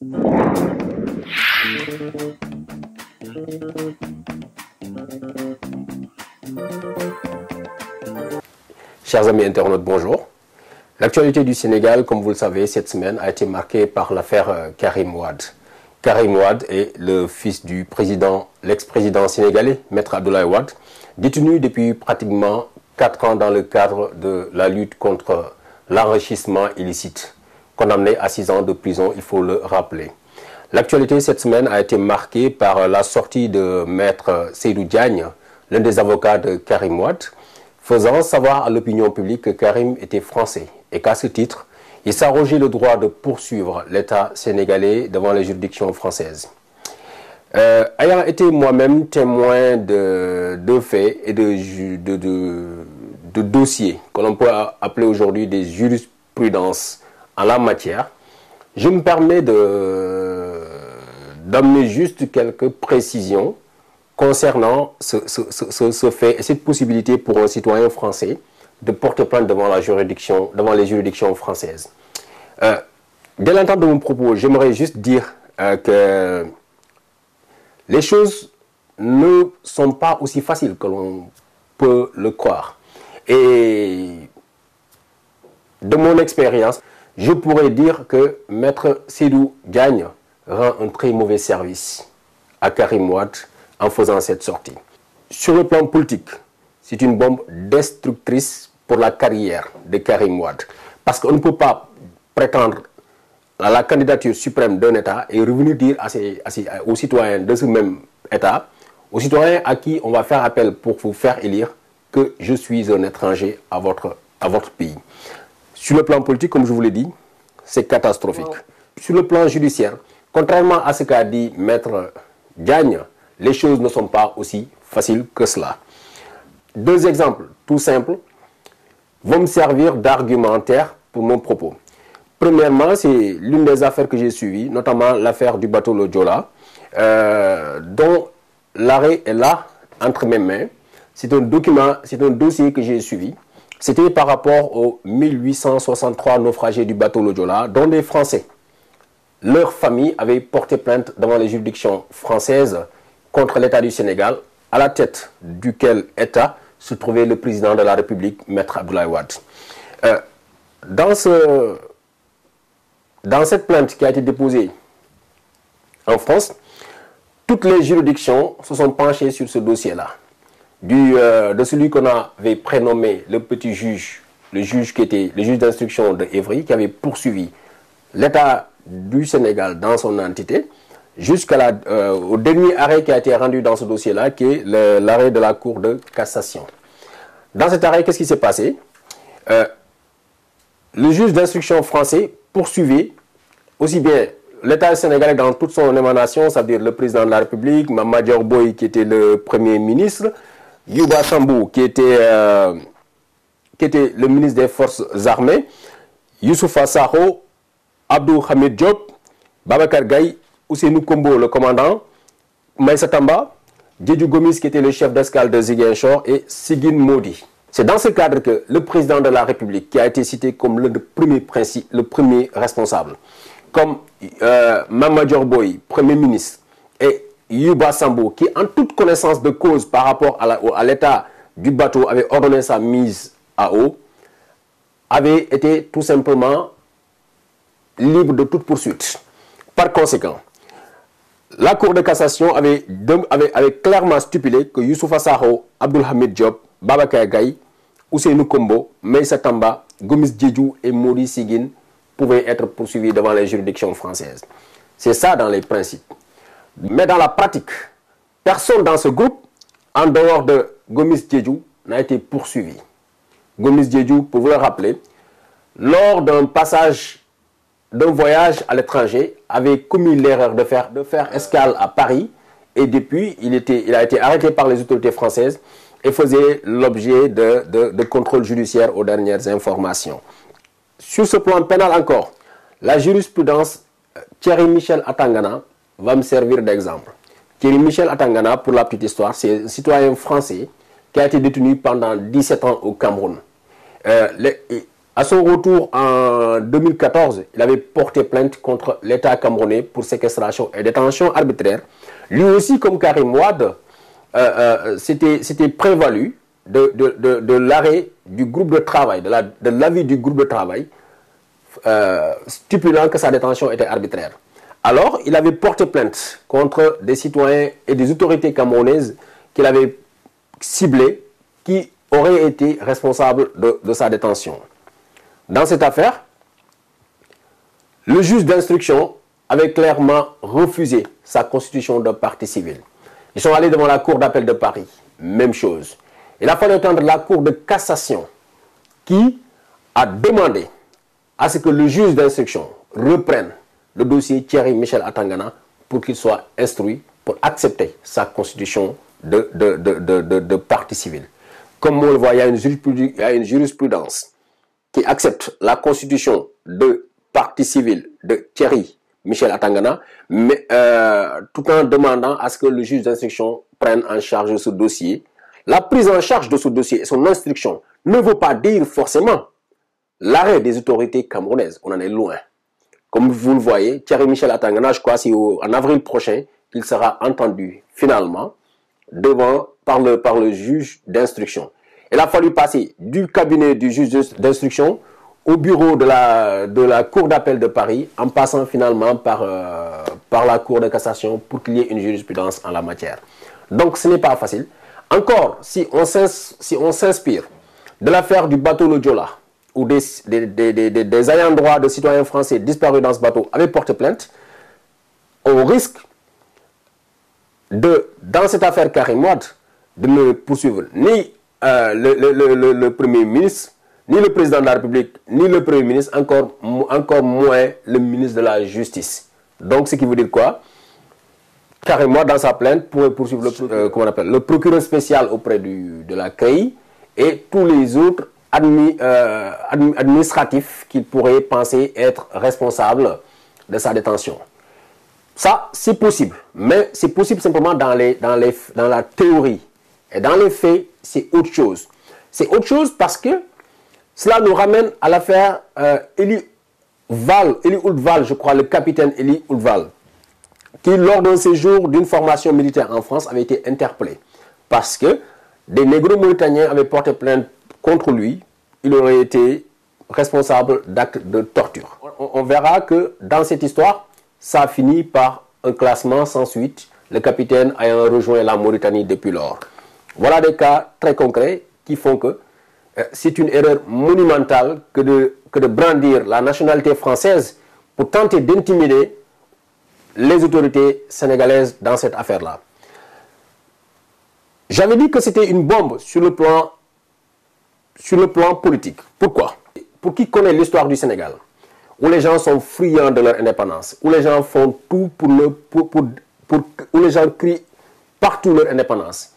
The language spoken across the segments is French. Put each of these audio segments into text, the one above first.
Chers amis internautes, bonjour. L'actualité du Sénégal, comme vous le savez, cette semaine a été marquée par l'affaire Karim Wade. Karim Wade est le fils du président, l'ex-président sénégalais, Maître Abdoulaye Wade, détenu depuis pratiquement 4 ans dans le cadre de la lutte contre l'enrichissement illicite. Condamné à 6 ans de prison, il faut le rappeler. L'actualité cette semaine a été marquée par la sortie de Maître Seydou Diagne, l'un des avocats de Karim Wade, faisant savoir à l'opinion publique que Karim était français et qu'à ce titre, il s'arrogeait le droit de poursuivre l'État sénégalais devant les juridictions françaises. Ayant été moi-même témoin de faits et de dossiers que l'on peut appeler aujourd'hui des jurisprudences en la matière, je me permets d'amener juste quelques précisions concernant ce fait et cette possibilité pour un citoyen français de porter plainte devant les juridictions françaises. Dès l'entente de mon propos, j'aimerais juste dire que les choses ne sont pas aussi faciles que l'on peut le croire. Et de mon expérience, je pourrais dire que Maître Seydou Diagne rend un très mauvais service à Karim Wade en faisant cette sortie. Sur le plan politique, c'est une bombe destructrice pour la carrière de Karim Wade. Parce qu'on ne peut pas prétendre à la candidature suprême d'un État et revenir dire aux citoyens de ce même État, aux citoyens à qui on va faire appel pour vous faire élire, que je suis un étranger à votre pays. Sur le plan politique, comme je vous l'ai dit, c'est catastrophique. Sur le plan judiciaire, contrairement à ce qu'a dit Maître Diagne, les choses ne sont pas aussi faciles que cela. 2 exemples tout simples vont me servir d'argumentaire pour mon propos. Premièrement, c'est l'une des affaires que j'ai suivies, notamment l'affaire du bateau Le Joola, dont l'arrêt est là, entre mes mains. C'est un dossier que j'ai suivi. C'était par rapport aux 1863 naufragés du bateau Le Joola, dont des Français. Leur famille avait porté plainte devant les juridictions françaises contre l'État du Sénégal, à la tête duquel État se trouvait le président de la République, Maître Abdoulaye Wade. Dans cette plainte qui a été déposée en France, toutes les juridictions se sont penchées sur ce dossier-là. De celui qu'on avait prénommé le petit juge, le juge qui était le juge d'instruction de Évry, qui avait poursuivi l'État du Sénégal dans son entité, jusqu'au dernier arrêt qui a été rendu dans ce dossier-là, qui est l'arrêt de la Cour de cassation. Dans cet arrêt, qu'est-ce qui s'est passé? Le juge d'instruction français poursuivait aussi bien l'État sénégalais dans toute son émanation, c'est-à-dire le président de la République, Mama Dior-Boy qui était le Premier ministre, Youba Sambou qui était le ministre des Forces armées, Youssoufa Sakho, Abdou Hamid Diop, Babacar Gaye, Ousseynou Kombo, le commandant, Maïssa Tamba, Diédhiou Gomis qui était le chef d'escale de Ziguinchor et Sigine Modi. C'est dans ce cadre que le président de la République, qui a été cité comme le premier responsable, comme Mama Dior-Boy, Premier ministre, et Youba Sambou, qui en toute connaissance de cause par rapport à l'état du bateau avait ordonné sa mise à eau, avait été tout simplement libre de toute poursuite. Par conséquent, la Cour de cassation avait clairement stipulé que Youssoufa Sakho, Abdoul Hamid Diop, Babacar Gaye, Ousseynou Kombo, Maïssa Tamba, Gomis Diédhiou et Modi Sigine pouvaient être poursuivis devant les juridictions françaises. C'est ça dans les principes. Mais dans la pratique, personne dans ce groupe, en dehors de Gomis Diédhiou, n'a été poursuivi. Gomis Diédhiou, pour vous le rappeler, lors d'un voyage à l'étranger, avait commis l'erreur de faire escale à Paris et depuis, il a été arrêté par les autorités françaises et faisait l'objet de contrôles judiciaires aux dernières informations. Sur ce plan pénal encore, la jurisprudence Thierry Michel Atangana va me servir d'exemple. Thierry Michel Atangana, pour la petite histoire, c'est un citoyen français qui a été détenu pendant 17 ans au Cameroun. À À son retour en 2014, il avait porté plainte contre l'État camerounais pour séquestration et détention arbitraire. Lui aussi, comme Karim Wade, s'était prévalu de l'arrêt du groupe de travail, de l'avis du groupe de travail, stipulant que sa détention était arbitraire. Alors, il avait porté plainte contre des citoyens et des autorités camerounaises qu'il avait ciblées, qui auraient été responsables de sa détention. Dans cette affaire, le juge d'instruction avait clairement refusé sa constitution de partie civile. Ils sont allés devant la Cour d'appel de Paris. Même chose. Il a fallu attendre la Cour de cassation qui a demandé à ce que le juge d'instruction reprenne le dossier Thierry Michel Atangana pour qu'il soit instruit pour accepter sa constitution de partie civile. Comme on le voit, il y a une jurisprudence qui accepte la constitution de partie civile de Thierry Michel Atangana, mais tout en demandant à ce que le juge d'instruction prenne en charge ce dossier. La prise en charge de ce dossier et son instruction ne veut pas dire forcément l'arrêt des autorités camerounaises. On en est loin. Comme vous le voyez, Thierry Michel Atangana, je crois en avril prochain, il sera entendu finalement par le juge d'instruction. Il a fallu passer du cabinet du juge d'instruction au bureau de la Cour d'appel de Paris, en passant finalement par la Cour de cassation pour qu'il y ait une jurisprudence en la matière. Donc ce n'est pas facile. Encore, si on s'inspire de l'affaire du bateau Le Joola, où des ayants droit de citoyens français disparus dans ce bateau avaient porté plainte, on risque dans cette affaire Karim Wade, de ne poursuivre ni le Premier ministre, ni le Président de la République, ni le Premier ministre, encore moins le ministre de la Justice. Donc, ce qui veut dire quoi? Karim Wade, dans sa plainte, pourrait poursuivre le procureur spécial auprès de la CREI et tous les autres administratifs qu'il pourrait penser être responsables de sa détention. Ça, c'est possible, mais c'est possible simplement dans la théorie. Et dans les faits, c'est autre chose. C'est autre chose parce que cela nous ramène à l'affaire Elie Ould Val, je crois, le capitaine Elie Ould Val, qui, lors d'un séjour d'une formation militaire en France, avait été interpellé. Parce que des négro-mauritaniens avaient porté plainte contre lui. Il aurait été responsable d'actes de torture. On verra que dans cette histoire, ça a fini par un classement sans suite, le capitaine ayant rejoint la Mauritanie depuis lors. Voilà des cas très concrets qui font que c'est une erreur monumentale que de brandir la nationalité française pour tenter d'intimider les autorités sénégalaises dans cette affaire-là. J'avais dit que c'était une bombe sur le plan politique. Pourquoi? Pour qui connaît l'histoire du Sénégal, où les gens sont friands de leur indépendance, où les gens font tout où les gens crient partout leur indépendance.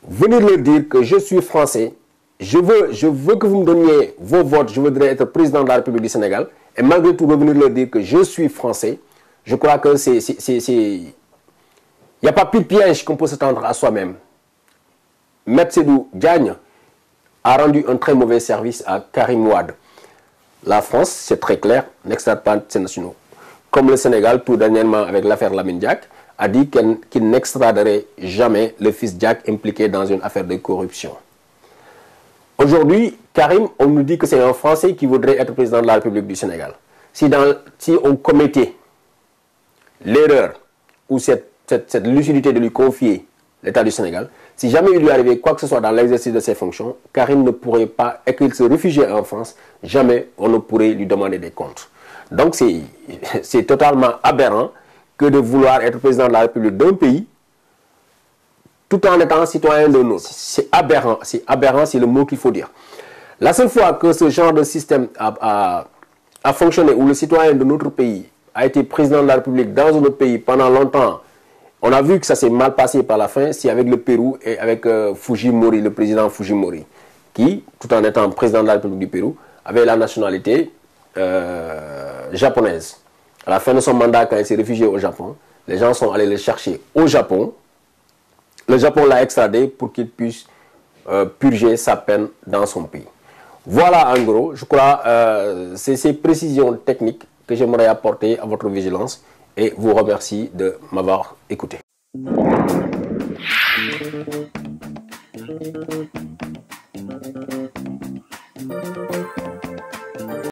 Venir leur dire que je suis français, je veux que vous me donniez vos votes, je voudrais être président de la République du Sénégal, et malgré tout revenir leur dire que je suis français, je crois que il n'y a pas pire piège qu'on peut se tendre à soi-même. Maître Sédou Diagne a rendu un très mauvais service à Karim Wade. La France, c'est très clair, n'extrade pas ses nationaux. Comme le Sénégal, tout dernièrement avec l'affaire Lamine Diack, a dit qu'il n'extraderait jamais le fils Diack impliqué dans une affaire de corruption. Aujourd'hui, Karim, on nous dit que c'est un Français qui voudrait être président de la République du Sénégal. Si on commettait l'erreur ou cette lucidité de lui confier l'État du Sénégal, si jamais il lui arrivait quoi que ce soit dans l'exercice de ses fonctions, Karim ne pourrait pas, et qu'il se réfugiait en France, jamais on ne pourrait lui demander des comptes. Donc c'est totalement aberrant que de vouloir être président de la République d'un pays tout en étant citoyen d'un autre. C'est aberrant, c'est le mot qu'il faut dire. La seule fois que ce genre de système a fonctionné, où le citoyen de notre pays a été président de la République dans un autre pays pendant longtemps, on a vu que ça s'est mal passé par la fin, c'est avec le Pérou et avec Fujimori, le président Fujimori, qui, tout en étant président de la République du Pérou, avait la nationalité japonaise. À la fin de son mandat, quand il s'est réfugié au Japon, les gens sont allés le chercher au Japon. Le Japon l'a extradé pour qu'il puisse purger sa peine dans son pays. Voilà en gros, je crois, c'est ces précisions techniques que j'aimerais apporter à votre vigilance et vous remercie de m'avoir écouté.